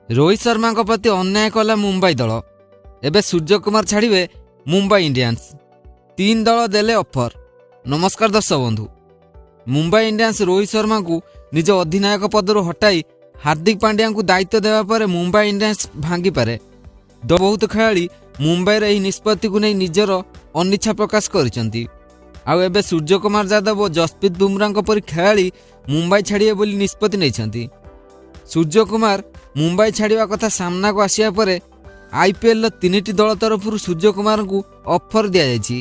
ରୋହିତ ଶର୍ମାଙ୍କ ପ୍ରତି ଅନ୍ୟାୟ କଲା ମୁମ୍ବାଇ ଦଳ। ଏବେ ସୂର୍ଯ୍ୟକୁମାର ଛାଡ଼ିବେ ମୁମ୍ବାଇ ଇଣ୍ଡିଆନ୍ସ। 3 ଦଳ ଦେଲେ ଅଫର। ନମସ୍କାର ଦର୍ଶକ ବନ୍ଧୁ। ମୁମ୍ବାଇ ଇଣ୍ଡିଆନ୍ସ ରୋହିତ ଶର୍ମାଙ୍କୁ ନିଜ ଅଧିନାୟକ ପଦରୁ ହଟାଇ ହାର୍ଦ୍ଦିକ ପାଣ୍ଡ୍ୟାଙ୍କୁ ଦାୟିତ୍ୱ ଦେବା ପରେ ମୁମ୍ବାଇ ଇଣ୍ଡିଆନ୍ସ ଭାଙ୍ଗିପାରେ। ବହୁତ ଖେଳାଳି ମୁମ୍ବାଇର ଏହି ନିଷ୍ପତ୍ତିକୁ ନେଇ ନିଜର ଅନିଚ୍ଛା ପ୍ରକାଶ କରିଛନ୍ତି। ଆଉ ଏବେ ସୂର୍ଯ୍ୟକୁମାର ଯାଦବ ଓ ଯଶପ୍ରୀତ ବୁମରାଙ୍କ ପରି ଖେଳାଳି ମୁମ୍ବାଇ ଛାଡ଼ିବେ ବୋଲି ନିଷ୍ପତ୍ତି ନେଇଛନ୍ତି। ସୂର୍ଯ୍ୟକୁମାର ମୁମ୍ବାଇ ଛାଡ଼ିବା କଥା ସାମ୍ନାକୁ ଆସିବା ପରେ IPLର 3ଟି ଦଳ ତରଫରୁ ସୂର୍ଯ୍ୟକୁମାରଙ୍କୁ ଅଫର ଦିଆଯାଇଛି।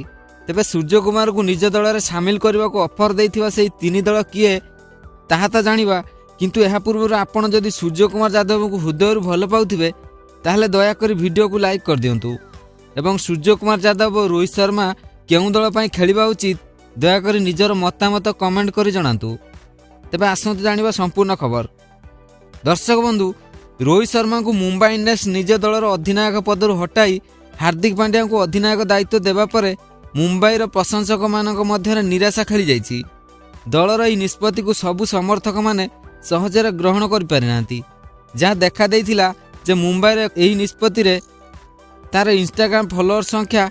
ତେବେ ସୂର୍ଯ୍ୟକୁମାରଙ୍କୁ ନିଜ ଦଳରେ ସାମିଲ କରିବାକୁ ଅଫର ଦେଇଥିବା ସେହି 3 ଦଳ କିଏ ତାହା ତ ଜାଣିବା, କିନ୍ତୁ ଏହା ପୂର୍ବରୁ ଆପଣ ଯଦି ସୂର୍ଯ୍ୟକୁମାର ଯାଦବଙ୍କୁ ହୃଦୟରୁ ଭଲ ପାଉଥିବେ ତାହେଲେ ଦୟାକରି ଭିଡ଼ିଓକୁ ଲାଇକ୍ କରିଦିଅନ୍ତୁ ଏବଂ ସୂର୍ଯ୍ୟକୁମାର ଯାଦବ ଓ ରୋହିତ ଶର୍ମା କେଉଁ ଦଳ ପାଇଁ ଖେଳିବା ଉଚିତ ଦୟାକରି ନିଜର ମତାମତ କମେଣ୍ଟ କରି ଜଣାନ୍ତୁ। ତେବେ ଆସନ୍ତୁ ଜାଣିବା ସମ୍ପୂର୍ଣ୍ଣ ଖବର। ଦର୍ଶକ ବନ୍ଧୁ, ରୋହିତ ଶର୍ମାଙ୍କୁ ମୁମ୍ବାଇ ଇଣ୍ଡିଆନ୍ସ ନିଜ ଦଳର ଅଧିନାୟକ ପଦରୁ ହଟାଇ ହାର୍ଦ୍ଦିକ ପାଣ୍ଡ୍ୟାଙ୍କୁ ଅଧିନାୟକ ଦାୟିତ୍ୱ ଦେବା ପରେ ମୁମ୍ବାଇର ପ୍ରଶଂସକମାନଙ୍କ ମଧ୍ୟରେ ନିରାଶା ଖେଳିଯାଇଛି। ଦଳର ଏହି ନିଷ୍ପତ୍ତିକୁ ସବୁ ସମର୍ଥକମାନେ ସହଜରେ ଗ୍ରହଣ କରିପାରିନାହାନ୍ତି, ଯାହା ଦେଖାଦେଇଥିଲା ଯେ ମୁମ୍ବାଇର ଏହି ନିଷ୍ପତ୍ତିରେ ତାର ଇନଷ୍ଟାଗ୍ରାମ ଫଲୋଅର ସଂଖ୍ୟା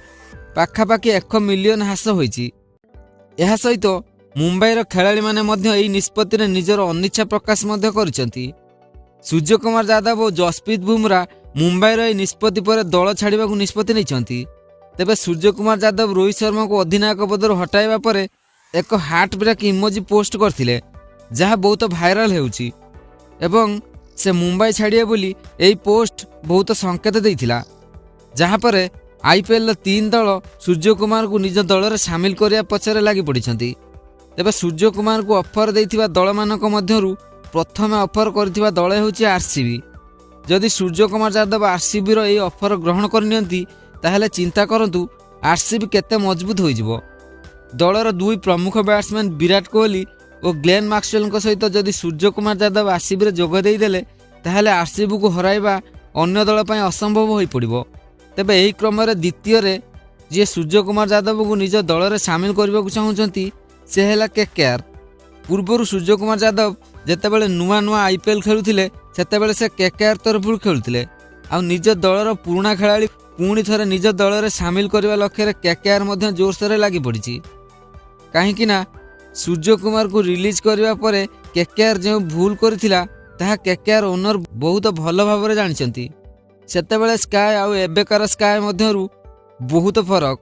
ପାଖାପାଖି 1 ମିଲିୟନ ହ୍ରାସ ହୋଇଛି। ଏହା ସହିତ ମୁମ୍ବାଇର ଖେଳାଳିମାନେ ମଧ୍ୟ ଏହି ନିଷ୍ପତ୍ତିରେ ନିଜର ଅନିଚ୍ଛା ପ୍ରକାଶ ମଧ୍ୟ କରିଛନ୍ତି। ସୂର୍ଯ୍ୟକୁମାର ଯାଦବ ଓ ଯଶପ୍ରୀତ ବୁମରା ମୁମ୍ବାଇର ଏହି ନିଷ୍ପତ୍ତି ପରେ ଦଳ ଛାଡ଼ିବାକୁ ନିଷ୍ପତ୍ତି ନେଇଛନ୍ତି। ତେବେ ସୂର୍ଯ୍ୟକୁମାର ଯାଦବ ରୋହିତ ଶର୍ମାଙ୍କୁ ଅଧିନାୟକ ପଦରୁ ହଟାଇବା ପରେ ଏକ ହାର୍ଟ ବ୍ରେକ୍ ଇମୋଜି ପୋଷ୍ଟ କରିଥିଲେ, ଯାହା ବହୁତ ଭାଇରାଲ ହେଉଛି ଏବଂ ସେ ମୁମ୍ବାଇ ଛାଡ଼ିବେ ବୋଲି ଏହି ପୋଷ୍ଟ ବହୁତ ସଂକେତ ଦେଇଥିଲା। ଯାହାପରେ IPLର 3 ଦଳ ସୂର୍ଯ୍ୟକୁମାରଙ୍କୁ ନିଜ ଦଳରେ ସାମିଲ କରିବା ପଛରେ ଲାଗି ପଡ଼ିଛନ୍ତି। ତେବେ ସୂର୍ଯ୍ୟକୁମାରଙ୍କୁ ଅଫର ଦେଇଥିବା ଦଳମାନଙ୍କ ମଧ୍ୟରୁ ପ୍ରଥମେ ଅଫର କରିଥିବା ଦଳ ହେଉଛି RCB। ଯଦି ସୂର୍ଯ୍ୟକୁମାର ଯାଦବ RCBର ଏହି ଅଫର ଗ୍ରହଣ କରିନିଅନ୍ତି ତାହେଲେ ଚିନ୍ତା କରନ୍ତୁ RCB କେତେ ମଜବୁତ ହୋଇଯିବ। ଦଳର 2 ପ୍ରମୁଖ ବ୍ୟାଟ୍ସମ୍ୟାନ୍ ବିରାଟ କୋହଲି ଓ ଗ୍ଲେନ୍ ମ୍ୟାକ୍ସୱେଲଙ୍କ ସହିତ ଯଦି ସୂର୍ଯ୍ୟକୁମାର ଯାଦବ RCBରେ ଯୋଗ ଦେଇଦେଲେ ତାହେଲେ RCBକୁ ହରାଇବା ଅନ୍ୟ ଦଳ ପାଇଁ ଅସମ୍ଭବ ହୋଇପଡ଼ିବ। ତେବେ ଏହି କ୍ରମରେ ଦ୍ୱିତୀୟରେ ଯିଏ ସୂର୍ଯ୍ୟକୁମାର ଯାଦବଙ୍କୁ ନିଜ ଦଳରେ ସାମିଲ କରିବାକୁ ଚାହୁଁଛନ୍ତି ସେ ହେଲା KKR। ପୂର୍ବରୁ ସୂର୍ଯ୍ୟକୁମାର ଯାଦବ ଯେତେବେଳେ ନୂଆ IPL ଖେଳୁଥିଲେ ସେତେବେଳେ ସେ KKR ତରଫରୁ ଖେଳୁଥିଲେ। ଆଉ ନିଜ ଦଳର ପୁରୁଣା ଖେଳାଳି ପୁଣି ଥରେ ନିଜ ଦଳରେ ସାମିଲ କରିବା ଲକ୍ଷ୍ୟରେ KKR ମଧ୍ୟ ଜୋରସୋରରେ ଲାଗିପଡ଼ିଛି। କାହିଁକିନା ସୂର୍ଯ୍ୟକୁମାରକୁ ରିଲିଜ୍ କରିବା ପରେ KKR ଯେଉଁ ଭୁଲ କରିଥିଲା ତାହା KKR ଓନର ବହୁତ ଭଲ ଭାବରେ ଜାଣିଛନ୍ତି। ସେତେବେଳେ ସ୍କାଏ ଆଉ ଏବେକାର ସ୍କାଏ ମଧ୍ୟରୁ ବହୁତ ଫରକ।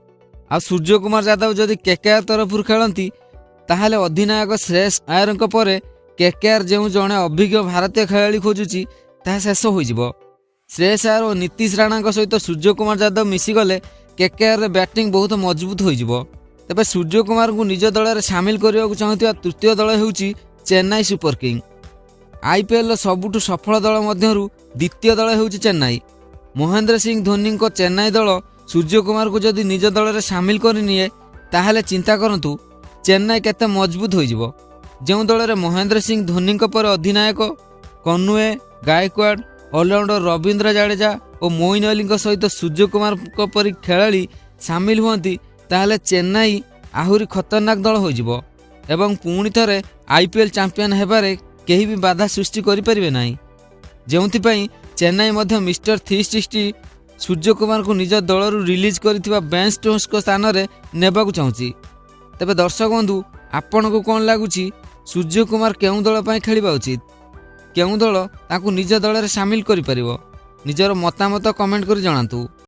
ଆଉ ସୂର୍ଯ୍ୟକୁମାର ଯାଦବ ଯଦି KKR ତରଫରୁ ଖେଳନ୍ତି ତାହେଲେ ଅଧିନାୟକ ଶ୍ରେୟସ ଆୟରଙ୍କ ପରେ KKR ଯେଉଁ ଜଣେ ଅଭିଜ୍ଞ ଭାରତୀୟ ଖେଳାଳି ଖୋଜୁଛି ତାହା ଶେଷ ହୋଇଯିବ। ଶ୍ରେୟସ ଆୟର ଓ ନୀତିଶ ରାଣାଙ୍କ ସହିତ ସୂର୍ଯ୍ୟକୁମାର ଯାଦବ ମିଶିଗଲେ KKRର ବ୍ୟାଟିଂ ବହୁତ ମଜବୁତ ହୋଇଯିବ। ତେବେ ସୂର୍ଯ୍ୟକୁମାରଙ୍କୁ ନିଜ ଦଳରେ ସାମିଲ କରିବାକୁ ଚାହୁଁଥିବା ତୃତୀୟ ଦଳ ହେଉଛି ଚେନ୍ନାଇ ସୁପର କିଙ୍ଗ। IPLର ସବୁଠୁ ସଫଳ ଦଳ ମଧ୍ୟରୁ ଦ୍ୱିତୀୟ ଦଳ ହେଉଛି ଚେନ୍ନାଇ। ମହେନ୍ଦ୍ର ସିଂ ଧୋନିଙ୍କ ଚେନ୍ନାଇ ଦଳ ସୂର୍ଯ୍ୟକୁମାରଙ୍କୁ ଯଦି ନିଜ ଦଳରେ ସାମିଲ କରିନିଏ ତାହେଲେ ଚିନ୍ତା କରନ୍ତୁ ଚେନ୍ନାଇ କେତେ ମଜବୁତ ହୋଇଯିବ। ଯେଉଁ ଦଳରେ ମହେନ୍ଦ୍ର ସିଂ ଧୋନିଙ୍କ ପରେ ଅଧିନାୟକ କନୱେ, ଗାୟକୱାଡ଼, ଅଲରାଉଣ୍ଡର ରବୀନ୍ଦ୍ର ଜାଡେଜା ଓ ମୋଇନ ଅଲିଙ୍କ ସହିତ ସୂର୍ଯ୍ୟକୁମାରଙ୍କ ପରି ଖେଳାଳି ସାମିଲ ହୁଅନ୍ତି ତାହେଲେ ଚେନ୍ନାଇ ଆହୁରି ଖତରନାକ ଦଳ ହୋଇଯିବ ଏବଂ ପୁଣି ଥରେ IPL ଚାମ୍ପିୟନ ହେବାରେ କେହି ବି ବାଧା ସୃଷ୍ଟି କରିପାରିବେ ନାହିଁ। ଯେଉଁଥିପାଇଁ ଚେନ୍ନାଇ ମଧ୍ୟ ମିଷ୍ଟର 360 ସୂର୍ଯ୍ୟକୁମାରଙ୍କୁ ନିଜ ଦଳରୁ ରିଲିଜ୍ କରିଥିବା ବେନ୍ ଷ୍ଟୋକ୍ସଙ୍କ ସ୍ଥାନରେ ନେବାକୁ ଚାହୁଁଛି। ତେବେ ଦର୍ଶକ ବନ୍ଧୁ, ଆପଣଙ୍କୁ କ'ଣ ଲାଗୁଛି ସୂର୍ଯ୍ୟକୁମାର କେଉଁ ଦଳ ପାଇଁ ଖେଳିବା ଉଚିତ? କେଉଁ ଦଳ ତାଙ୍କୁ ନିଜ ଦଳରେ ସାମିଲ କରିପାରିବ? ନିଜର ମତାମତ କମେଣ୍ଟ କରି ଜଣାନ୍ତୁ।